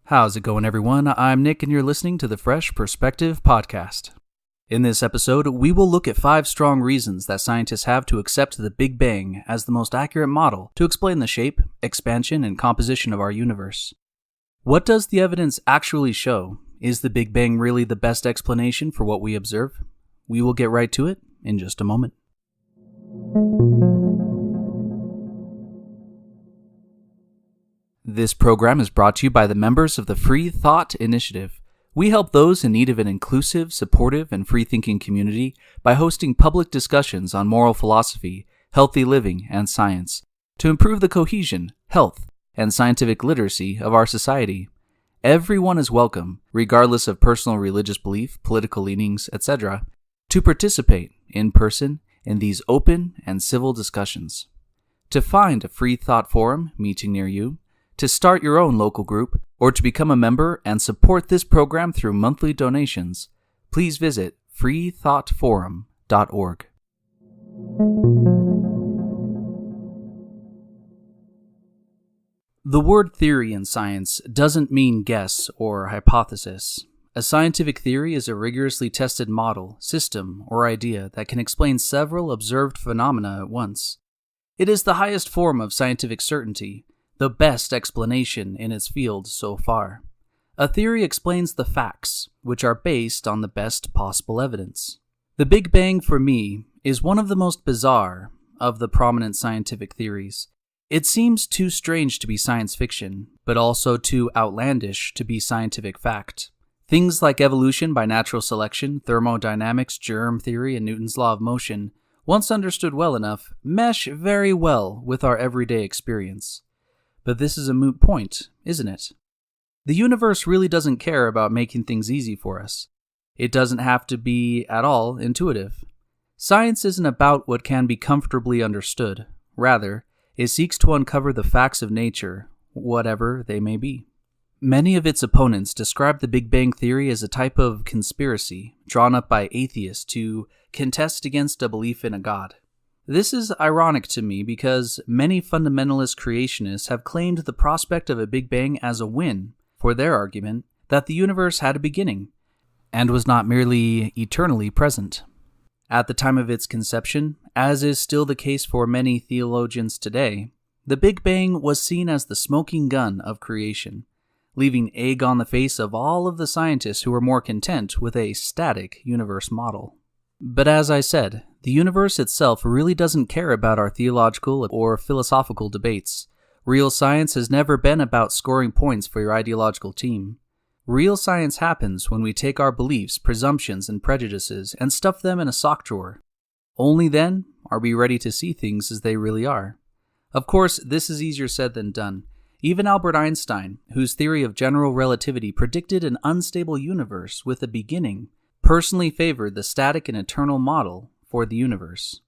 How's it going, everyone? I'm Nick, and you're listening to the Fresh Perspective Podcast. In this episode, we will look at 5 strong reasons that scientists have to accept the Big Bang as the most accurate model to explain the shape, expansion, and composition of our universe. What does the evidence actually show? Is the Big Bang really the best explanation for what we observe? We will get right to it in just a moment. This program is brought to you by the members of the Free Thought Initiative. We help those in need of an inclusive, supportive, and free-thinking community by hosting public discussions on moral philosophy, healthy living, and science to improve the cohesion, health, and scientific literacy of our society. Everyone is welcome, regardless of personal religious belief, political leanings, etc., to participate in person in these open and civil discussions. To find a free thought forum meeting near you, to start your own local group, or to become a member and support this program through monthly donations, please visit freethoughtforum.org. The word theory in science doesn't mean guess or hypothesis. A scientific theory is a rigorously tested model, system, or idea that can explain several observed phenomena at once. It is the highest form of scientific certainty, the best explanation in its field so far. A theory explains the facts, which are based on the best possible evidence. The Big Bang, for me, is one of the most bizarre of the prominent scientific theories. It seems too strange to be science fiction, but also too outlandish to be scientific fact. Things like evolution by natural selection, thermodynamics, germ theory, and Newton's law of motion, once understood well enough, mesh very well with our everyday experience. But this is a moot point, isn't it? The universe really doesn't care about making things easy for us. It doesn't have to be at all intuitive. Science isn't about what can be comfortably understood. Rather, it seeks to uncover the facts of nature, whatever they may be. Many of its opponents describe the Big Bang Theory as a type of conspiracy drawn up by atheists to contest against a belief in a god. This is ironic to me because many fundamentalist creationists have claimed the prospect of a Big Bang as a win for their argument that the universe had a beginning and was not merely eternally present. At the time of its conception, as is still the case for many theologians today, the Big Bang was seen as the smoking gun of creation, leaving egg on the face of all of the scientists who were more content with a static universe model. But as I said, the universe itself really doesn't care about our theological or philosophical debates. Real science has never been about scoring points for your ideological team. Real science happens when we take our beliefs, presumptions, and prejudices and stuff them in a sock drawer. Only then are we ready to see things as they really are. Of course, this is easier said than done. Even Albert Einstein, whose theory of general relativity predicted an unstable universe with a beginning, personally favored the static and eternal model for the universe.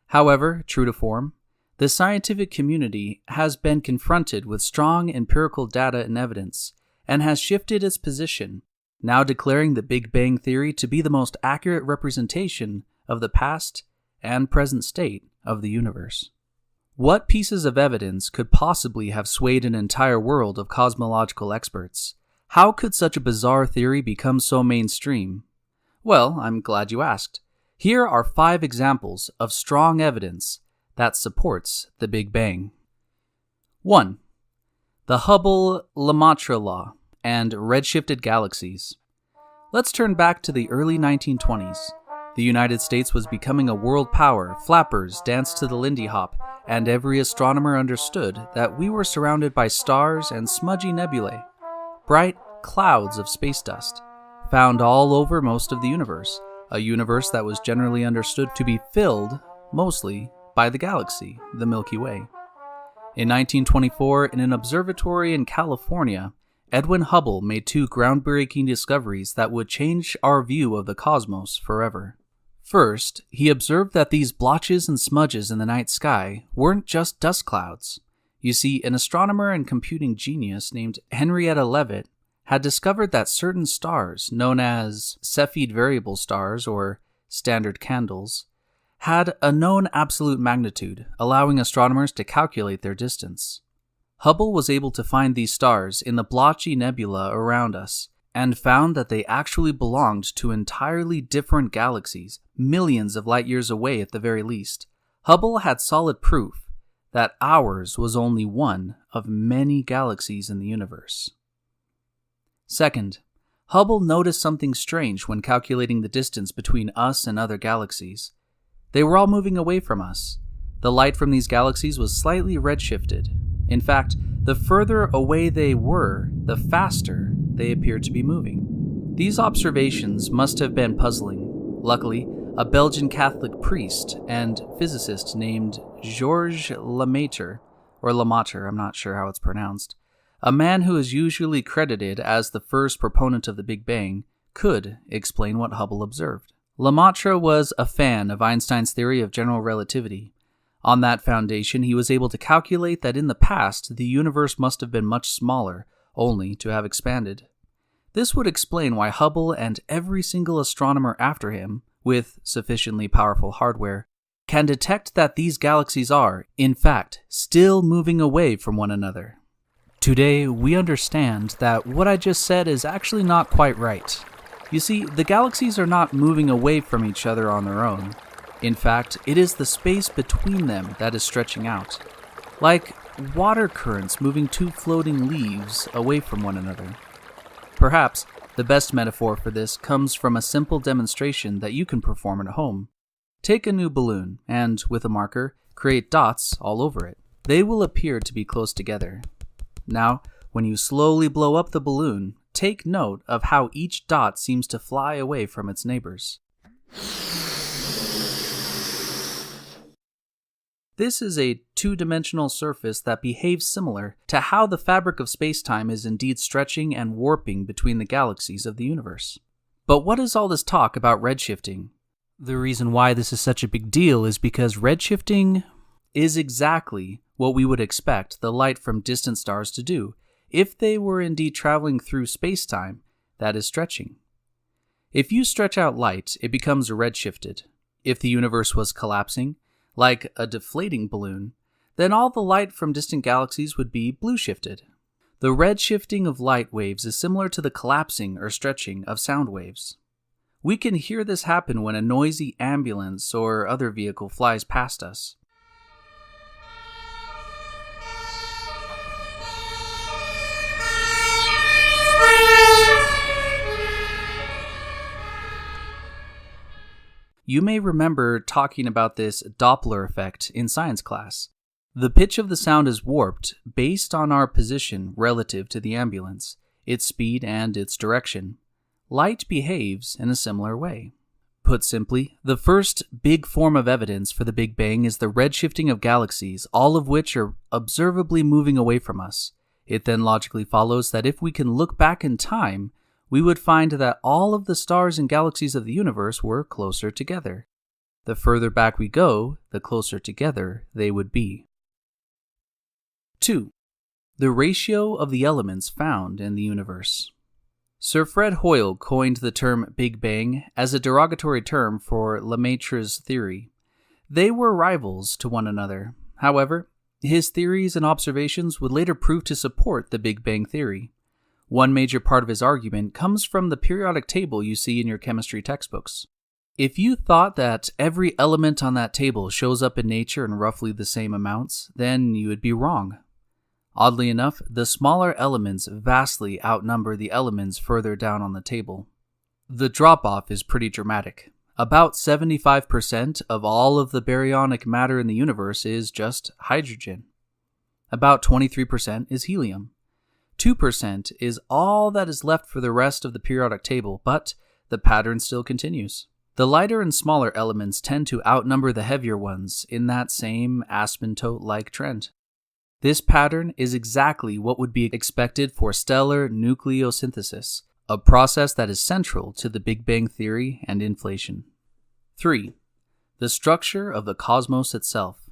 However, true to form, the scientific community has been confronted with strong empirical data and evidence, and has shifted its position, now declaring the Big Bang Theory to be the most accurate representation of the past and present state of the universe. What pieces of evidence could possibly have swayed an entire world of cosmological experts? How could such a bizarre theory become so mainstream? Well, I'm glad you asked. Here are 5 examples of strong evidence that supports the Big Bang. 1. The Hubble-Lemaitre law and redshifted galaxies. Let's turn back to the early 1920s. The United States was becoming a world power, flappers danced to the Lindy Hop, and every astronomer understood that we were surrounded by stars and smudgy nebulae, bright clouds of space dust, found all over most of the universe, a universe that was generally understood to be filled, mostly, by the galaxy, the Milky Way. In 1924, in an observatory in California, Edwin Hubble made 2 groundbreaking discoveries that would change our view of the cosmos forever. First, he observed that these blotches and smudges in the night sky weren't just dust clouds. You see, an astronomer and computing genius named Henrietta Leavitt had discovered that certain stars, known as Cepheid variable stars or standard candles, had a known absolute magnitude, allowing astronomers to calculate their distance. Hubble was able to find these stars in the blotchy nebula around us, and found that they actually belonged to entirely different galaxies, millions of light years away at the very least. Hubble had solid proof that ours was only one of many galaxies in the universe. Second, Hubble noticed something strange when calculating the distance between us and other galaxies. They were all moving away from us. The light from these galaxies was slightly redshifted. In fact, the further away they were, the faster they appeared to be moving. These observations must have been puzzling. Luckily, a Belgian Catholic priest and physicist named Georges Lemaitre, I'm not sure how it's pronounced, a man who is usually credited as the first proponent of the Big Bang, could explain what Hubble observed. Lemaitre was a fan of Einstein's theory of general relativity. On that foundation, he was able to calculate that in the past, the universe must have been much smaller, only to have expanded. This would explain why Hubble and every single astronomer after him, with sufficiently powerful hardware, can detect that these galaxies are, in fact, still moving away from one another. Today, we understand that what I just said is actually not quite right. You see, the galaxies are not moving away from each other on their own. In fact, it is the space between them that is stretching out, like water currents moving two floating leaves away from one another. Perhaps the best metaphor for this comes from a simple demonstration that you can perform at home. Take a new balloon and, with a marker, create dots all over it. They will appear to be close together. Now, when you slowly blow up the balloon, take note of how each dot seems to fly away from its neighbors. This is a two-dimensional surface that behaves similar to how the fabric of space-time is indeed stretching and warping between the galaxies of the universe. But what is all this talk about redshifting? The reason why this is such a big deal is because redshifting is exactly what we would expect the light from distant stars to do if they were indeed traveling through space-time that is stretching. If you stretch out light, it becomes redshifted. If the universe was collapsing, like a deflating balloon, then all the light from distant galaxies would be blue-shifted. The red shifting of light waves is similar to the collapsing or stretching of sound waves. We can hear this happen when a noisy ambulance or other vehicle flies past us. You may remember talking about this Doppler effect in science class. The pitch of the sound is warped based on our position relative to the ambulance, its speed, and its direction. Light behaves in a similar way. Put simply, the first big form of evidence for the Big Bang is the redshifting of galaxies, all of which are observably moving away from us. It then logically follows that if we can look back in time, we would find that all of the stars and galaxies of the universe were closer together. The further back we go, the closer together they would be. 2. The ratio of the elements found in the universe. Sir Fred Hoyle coined the term Big Bang as a derogatory term for Lemaitre's theory. They were rivals to one another. However, his theories and observations would later prove to support the Big Bang theory. One major part of his argument comes from the periodic table you see in your chemistry textbooks. If you thought that every element on that table shows up in nature in roughly the same amounts, then you would be wrong. Oddly enough, the smaller elements vastly outnumber the elements further down on the table. The drop-off is pretty dramatic. About 75% of all of the baryonic matter in the universe is just hydrogen. About 23% is helium. 2% is all that is left for the rest of the periodic table, but the pattern still continues. The lighter and smaller elements tend to outnumber the heavier ones in that same asymptote-like trend. This pattern is exactly what would be expected for stellar nucleosynthesis, a process that is central to the Big Bang theory and inflation. 3. The structure of the cosmos itself.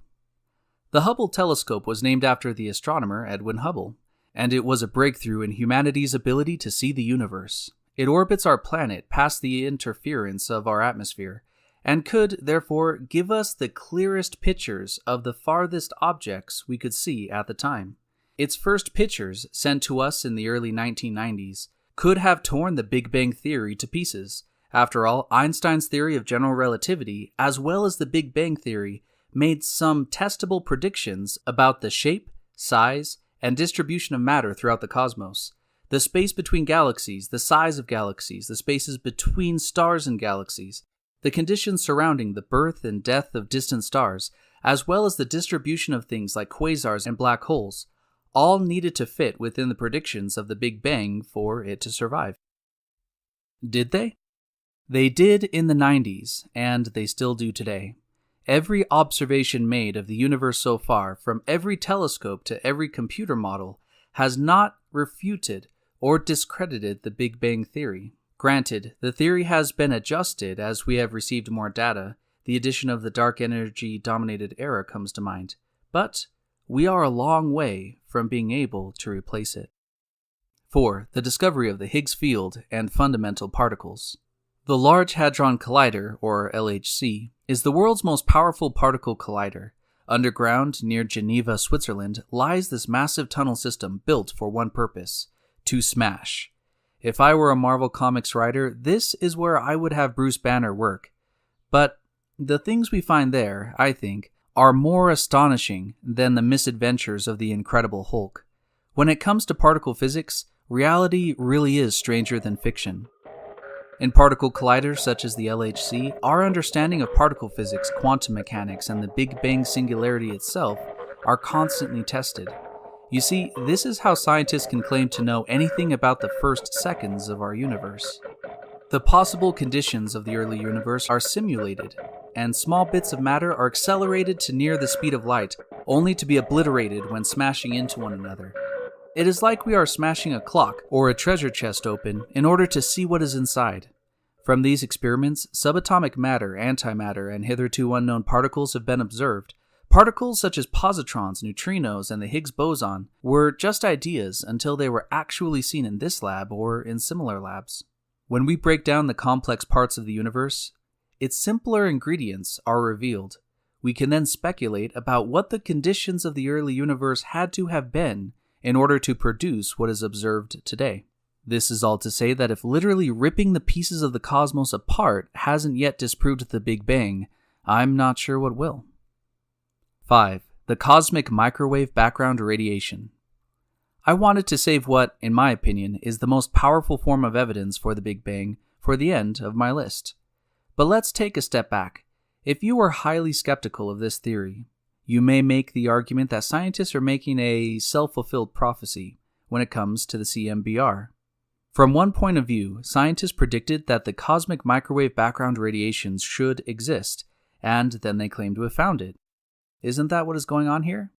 The Hubble Telescope was named after the astronomer Edwin Hubble, and it was a breakthrough in humanity's ability to see the universe. It orbits our planet past the interference of our atmosphere, and could, therefore, give us the clearest pictures of the farthest objects we could see at the time. Its first pictures, sent to us in the early 1990s, could have torn the Big Bang Theory to pieces. After all, Einstein's theory of general relativity, as well as the Big Bang Theory, made some testable predictions about the shape, size, and distribution of matter throughout the cosmos. The space between galaxies, the size of galaxies, the spaces between stars and galaxies, the conditions surrounding the birth and death of distant stars, as well as the distribution of things like quasars and black holes, all needed to fit within the predictions of the Big Bang for it to survive. Did they? They did in the 90s, and they still do today. Every observation made of the universe so far, from every telescope to every computer model, has not refuted or discredited the Big Bang Theory. Granted, the theory has been adjusted as we have received more data. The addition of the dark energy-dominated era comes to mind. But we are a long way from being able to replace it. 4. The discovery of the Higgs field and fundamental particles. The Large Hadron Collider, or LHC, is the world's most powerful particle collider. Underground, near Geneva, Switzerland, lies this massive tunnel system built for one purpose: to smash. If I were a Marvel Comics writer, this is where I would have Bruce Banner work. But the things we find there, I think, are more astonishing than the misadventures of the Incredible Hulk. When it comes to particle physics, reality really is stranger than fiction. In particle colliders such as the LHC, our understanding of particle physics, quantum mechanics, and the Big Bang singularity itself are constantly tested. You see, this is how scientists can claim to know anything about the first seconds of our universe. The possible conditions of the early universe are simulated, and small bits of matter are accelerated to near the speed of light, only to be obliterated when smashing into one another. It is like we are smashing a clock or a treasure chest open in order to see what is inside. From these experiments, subatomic matter, antimatter, and hitherto unknown particles have been observed. Particles such as positrons, neutrinos, and the Higgs boson were just ideas until they were actually seen in this lab or in similar labs. When we break down the complex parts of the universe, its simpler ingredients are revealed. We can then speculate about what the conditions of the early universe had to have been in order to produce what is observed today. This is all to say that if literally ripping the pieces of the cosmos apart hasn't yet disproved the Big Bang, I'm not sure what will. 5. The cosmic microwave background radiation. I wanted to save what, in my opinion, is the most powerful form of evidence for the Big Bang for the end of my list. But let's take a step back. If you are highly skeptical of this theory, you may make the argument that scientists are making a self-fulfilled prophecy when it comes to the CMBR. From one point of view, scientists predicted that the cosmic microwave background radiations should exist, and then they claim to have found it. Isn't that what is going on here?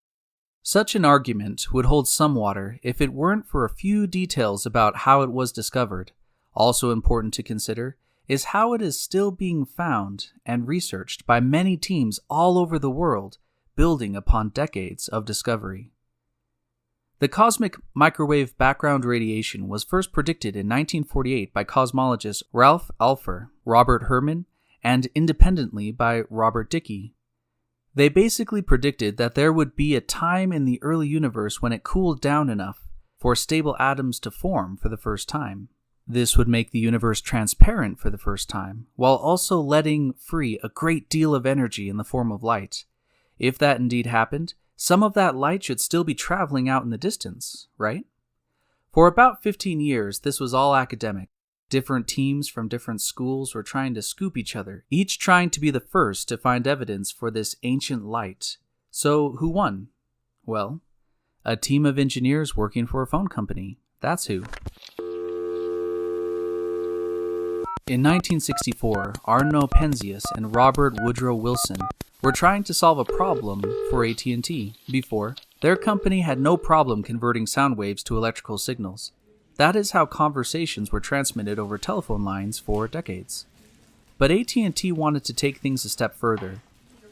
Such an argument would hold some water if it weren't for a few details about how it was discovered. Also important to consider is how it is still being found and researched by many teams all over the world, building upon decades of discovery. The cosmic microwave background radiation was first predicted in 1948 by cosmologists Ralph Alpher, Robert Herman, and independently by Robert Dicke. They basically predicted that there would be a time in the early universe when it cooled down enough for stable atoms to form for the first time. This would make the universe transparent for the first time, while also letting free a great deal of energy in the form of light. If that indeed happened, some of that light should still be traveling out in the distance, right? For about 15 years, this was all academic. Different teams from different schools were trying to scoop each other, each trying to be the first to find evidence for this ancient light. So, who won? Well, a team of engineers working for a phone company. That's who. In 1964, Arno Penzias and Robert Woodrow Wilson were trying to solve a problem for AT&T. Before, their company had no problem converting sound waves to electrical signals. That is how conversations were transmitted over telephone lines for decades. But AT&T wanted to take things a step further.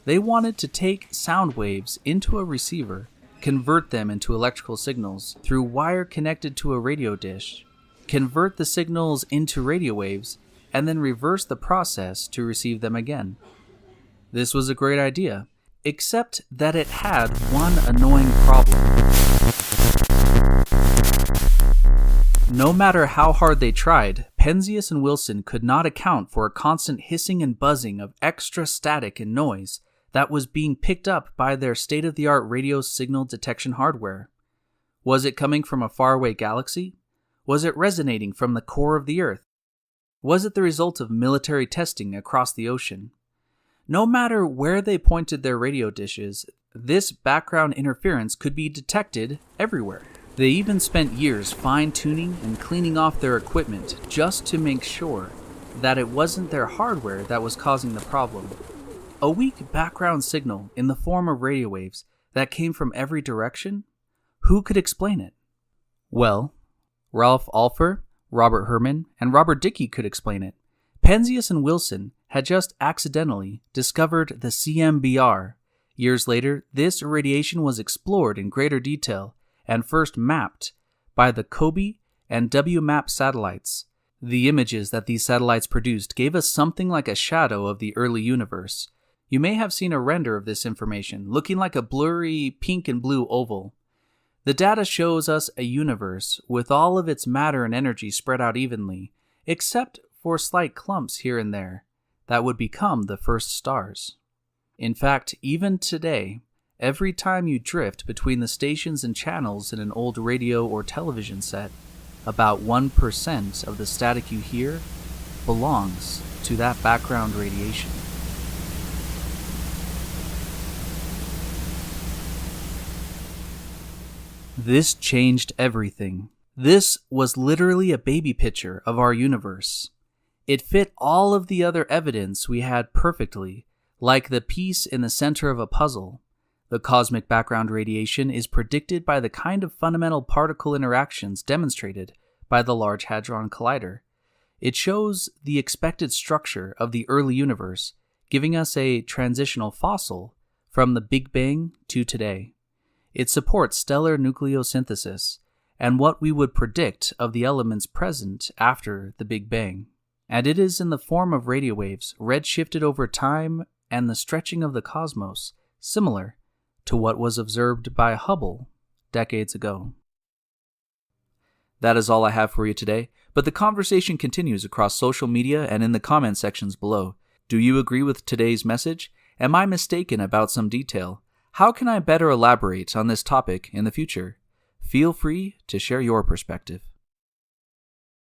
They wanted to take sound waves into a receiver, convert them into electrical signals through wire connected to a radio dish, convert the signals into radio waves, and then reverse the process to receive them again. This was a great idea, except that it had one annoying problem. No matter how hard they tried, Penzias and Wilson could not account for a constant hissing and buzzing of extra static and noise that was being picked up by their state-of-the-art radio signal detection hardware. Was it coming from a faraway galaxy? Was it resonating from the core of the Earth? Was it the result of military testing across the ocean? No matter where they pointed their radio dishes, this background interference could be detected everywhere. They even spent years fine-tuning and cleaning off their equipment just to make sure that it wasn't their hardware that was causing the problem. A weak background signal in the form of radio waves that came from every direction? Who could explain it? Well, Ralph Alpher, Robert Herman, and Robert Dickey could explain it. Penzias and Wilson had just accidentally discovered the CMBR. Years later, this irradiation was explored in greater detail and first mapped by the COBE and WMAP satellites. The images that these satellites produced gave us something like a shadow of the early universe. You may have seen a render of this information, looking like a blurry pink and blue oval. The data shows us a universe with all of its matter and energy spread out evenly, except for slight clumps here and there that would become the first stars. In fact, even today, every time you drift between the stations and channels in an old radio or television set, about 1% of the static you hear belongs to that background radiation. This changed everything. This was literally a baby picture of our universe. It fit all of the other evidence we had perfectly, like the piece in the center of a puzzle. The cosmic background radiation is predicted by the kind of fundamental particle interactions demonstrated by the Large Hadron Collider. It shows the expected structure of the early universe, giving us a transitional fossil from the Big Bang to today. It supports stellar nucleosynthesis and what we would predict of the elements present after the Big Bang. And it is in the form of radio waves, redshifted over time and the stretching of the cosmos, similar to what was observed by Hubble decades ago. That is all I have for you today, but the conversation continues across social media and in the comment sections below. Do you agree with today's message? Am I mistaken about some detail? How can I better elaborate on this topic in the future? Feel free to share your perspective.